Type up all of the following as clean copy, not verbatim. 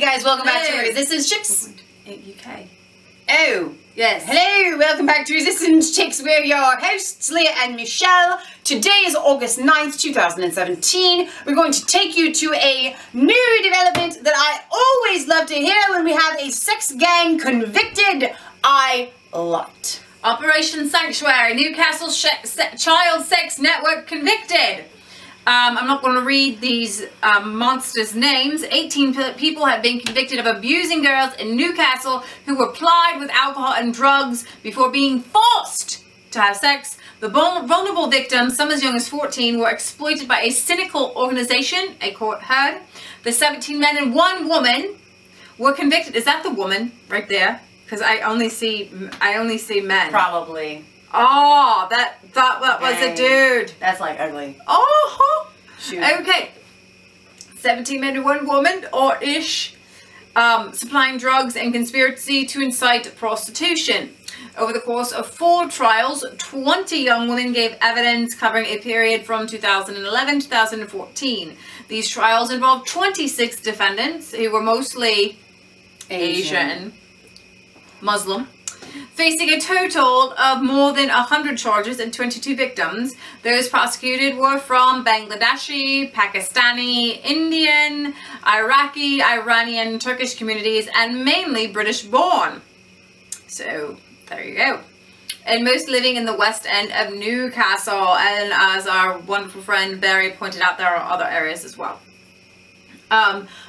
guys, welcome back to Resistance Chicks UK. Oh, yes. Hello, welcome back to Resistance Chicks. We're your hosts, Leah and Michelle. Today is August 9th, 2017. We're going to take you to a new development that I always love to hear when we have a sex gang convicted. I love it. Operation Sanctuary, Newcastle Child Sex Network convicted. I'm not going to read these monsters' names. 18 people have been convicted of abusing girls in Newcastle who were plied with alcohol and drugs before being forced to have sex. The vulnerable victims, some as young as 14, were exploited by a cynical organization, a court heard. The 17 men and 1 woman were convicted. Is that the woman right there? Because I only see men. Probably. Oh, that was a dude. That's like ugly. Oh, shoot. Okay. 17 men and 1 woman, or ish, supplying drugs and conspiracy to incite prostitution. Over the course of 4 trials, 20 young women gave evidence covering a period from 2011 to 2014. These trials involved 26 defendants who were mostly Asian, Muslim, facing a total of more than 100 charges and 22 victims. Those prosecuted were from Bangladeshi, Pakistani, Indian, Iraqi, Iranian, and Turkish communities, and mainly British born. So there you go. And most living in the West End of Newcastle, and as our wonderful friend Barry pointed out, there are other areas as well.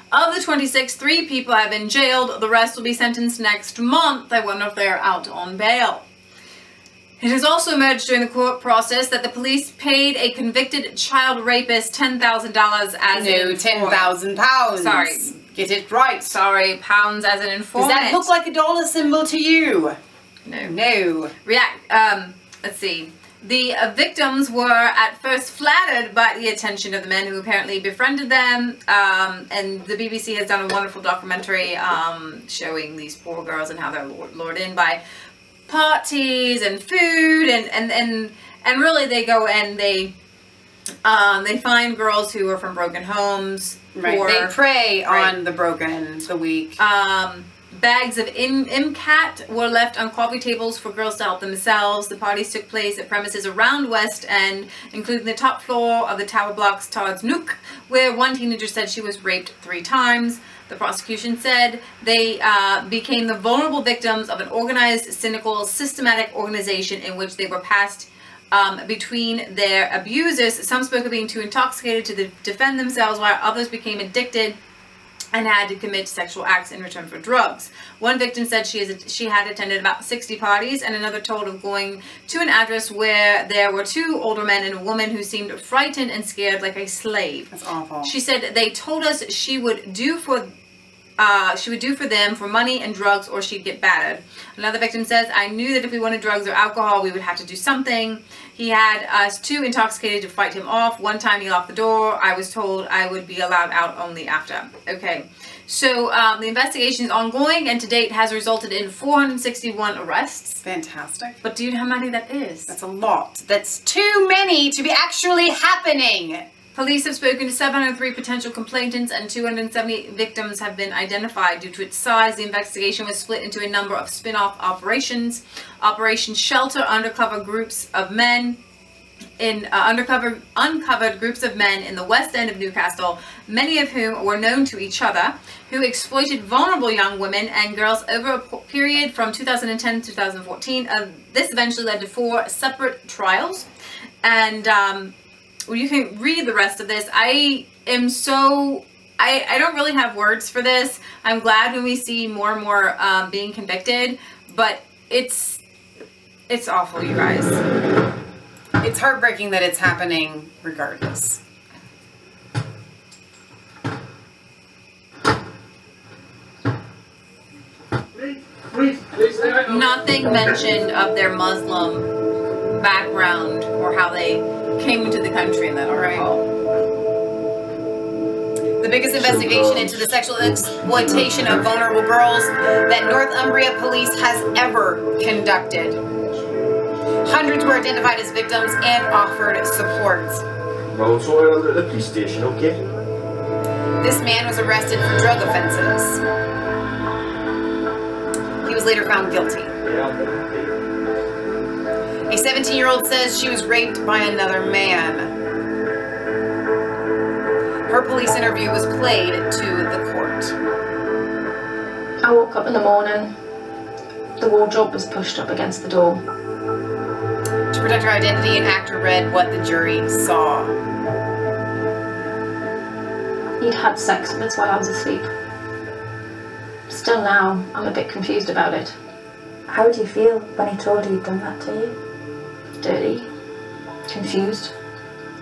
Of the 26, 3 people have been jailed. The rest will be sentenced next month. I wonder if they're out on bail. It has also emerged during the court process that the police paid a convicted child rapist $10,000 as no, £10,000. Sorry. Get it right. Sorry, pounds as an informant. Does that look like a dollar symbol to you? No. No. Let's see. The victims were at first flattered by the attention of the men who apparently befriended them, and the BBC has done a wonderful documentary showing these poor girls and how they're lured in by parties and food, and really they go and they find girls who are from broken homes. Right. They prey on the broken, the weak. Bags of incite were left on coffee tables for girls to help themselves. The parties took place at premises around West End, including the top floor of the tower blocks Todd's Nook, where one teenager said she was raped 3 times. The prosecution said they became the vulnerable victims of an organized, cynical, systematic organization in which they were passed between their abusers. Some spoke of being too intoxicated to defend themselves, while others became addicted and had to commit sexual acts in return for drugs. One victim said she had attended about 60 parties, and another told of going to an address where there were 2 older men and a woman who seemed frightened and scared like a slave. That's awful. She said they told us she would do for them for money and drugs, or she'd get battered. Another victim says, I knew that if we wanted drugs or alcohol, we would have to do something. He had us too intoxicated to fight him off. One time he locked the door. I was told I would be allowed out only after. Okay, so the investigation is ongoing, and to date has resulted in 461 arrests. Fantastic. But do you know how many that is? That's a lot. That's too many to be actually happening. Police have spoken to 703 potential complainants, and 270 victims have been identified. Due to its size, the investigation was split into a number of spin-off operations. Operation Shelter uncovered groups of men uncovered groups of men in the West End of Newcastle, many of whom were known to each other, who exploited vulnerable young women and girls over a period from 2010 to 2014. This eventually led to 4 separate trials, and well, you can read the rest of this. I don't really have words for this. I'm glad when we see more and more being convicted, but it's awful, you guys. It's heartbreaking that it's happening regardless. Nothing mentioned of their Muslim background or how they came into the country in that article. The biggest investigation into the sexual exploitation of vulnerable girls that Northumbria police has ever conducted. Hundreds were identified as victims and offered support. Well, so at the police station, okay? This man was arrested for drug offenses. He was later found guilty. A 17-year-old says she was raped by another man. Her police interview was played to the court. I woke up in the morning. The wardrobe was pushed up against the door. To protect her identity, an actor read what the jury saw. He'd had sex with us while I was asleep. Still now, I'm a bit confused about it. How did you feel when he told you he'd done that to you? Dirty. Confused.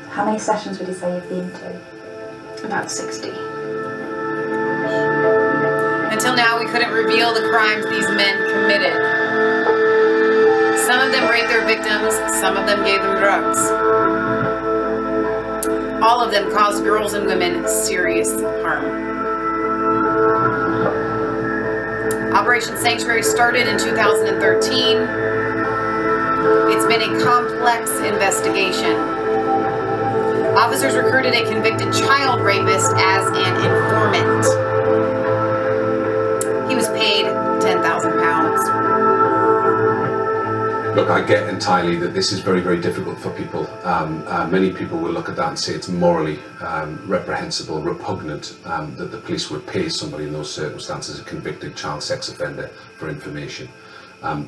How many sessions would you say you've been to? About 60. Until now, we couldn't reveal the crimes these men committed. Some of them raped their victims, some of them gave them drugs. All of them caused girls and women serious harm. Operation Sanctuary started in 2013. It's been a complex investigation. Officers recruited a convicted child rapist as an informant. He was paid £10,000. Look, I get entirely that this is very, very difficult for people. Many people will look at that and say it's morally reprehensible, repugnant that the police would pay somebody in those circumstances, a convicted child sex offender, for information.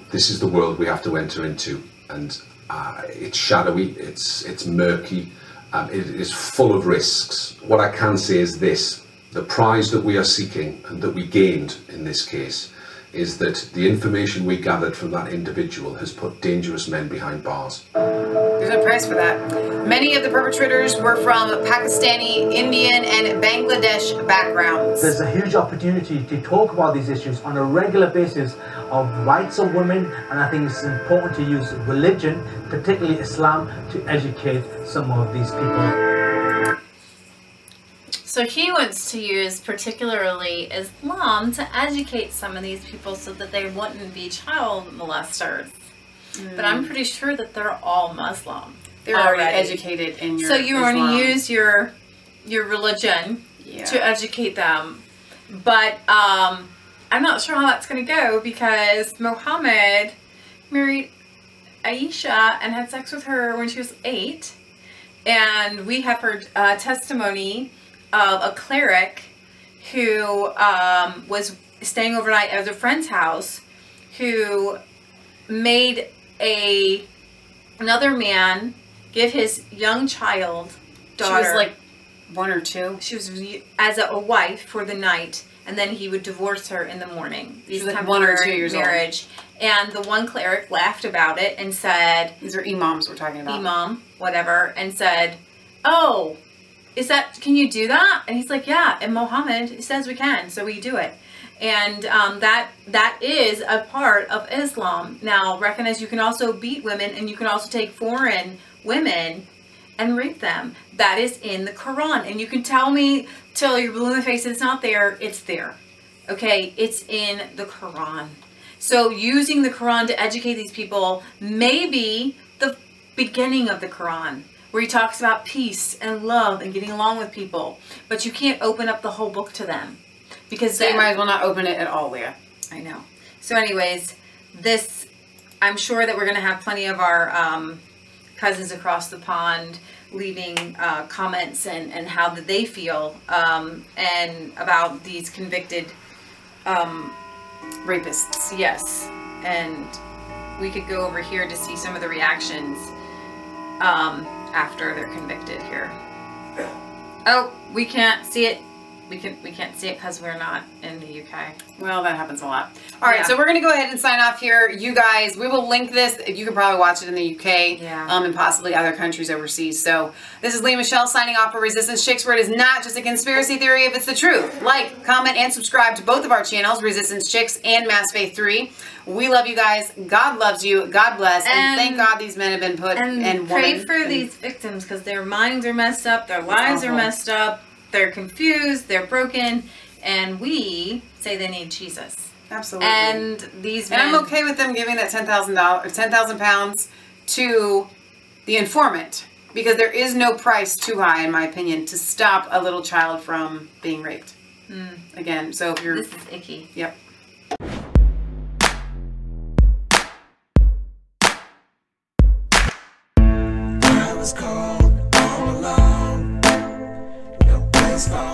This is the world we have to enter into, and it's shadowy, it's murky, it is full of risks. What I can say is this: the prize that we are seeking and that we gained in this case is that the information we gathered from that individual has put dangerous men behind bars. There's no price for that. Many of the perpetrators were from Pakistani, Indian, and Bangladesh backgrounds. There's a huge opportunity to talk about these issues on a regular basis of rights of women, and I think it's important to use religion, particularly Islam, to educate some of these people. So he wants to use particularly Islam to educate some of these people so that they wouldn't be child molesters. But I'm pretty sure that they're all Muslim. They're already educated in your So you Islam. want to use your religion to educate them. But I'm not sure how that's going to go, because Muhammad married Aisha and had sex with her when she was 8. And we have heard testimony of a cleric who was staying overnight at a friend's house, who made another man give his young daughter. She was like 1 or 2. She was as a wife for the night, and then he would divorce her in the morning. These like 1 or 2 years marriage. And the one cleric laughed about it and said, these are imams we're talking about. Imam, whatever, and said, "Oh, can you do that?" And he's like, "Yeah, and Muhammad says we can, so we do it." And that is a part of Islam. Now, recognize you can also beat women, and you can also take foreign women and rape them. That is in the Quran. And you can tell me till you're blue in the face it's not there. It's there. Okay? It's in the Quran. So using the Quran to educate these people may be the beginning of the Quran, where he talks about peace and love and getting along with people. But you can't open up the whole book to them, because you might as well not open it at all, Leah. I know. So anyways, I'm sure that we're going to have plenty of our cousins across the pond leaving comments and how that they feel and about these convicted rapists. Yes. And we could go over here to see some of the reactions after they're convicted here. Oh, we can't see it. We can't see it because we're not in the UK. Well, that happens a lot. All right, so we're going to go ahead and sign off here. You guys, we will link this. You can probably watch it in the UK and possibly other countries overseas. So this is Leah Michelle signing off for Resistance Chicks, where it is not just a conspiracy theory if it's the truth. Like, comment, and subscribe to both of our channels, Resistance Chicks and Mass Faith 3. We love you guys. God loves you. God bless. And thank God these men have been put and pray for these victims, because their minds are messed up. Their lives are messed up. They're confused, they're broken, and we say they need Jesus. Absolutely. And these men, and I'm okay with them giving that £10,000 to the informant, because there is no price too high, in my opinion, to stop a little child from being raped. Again, so if you're... This is icky. Yep. I was cold, all alone, no place for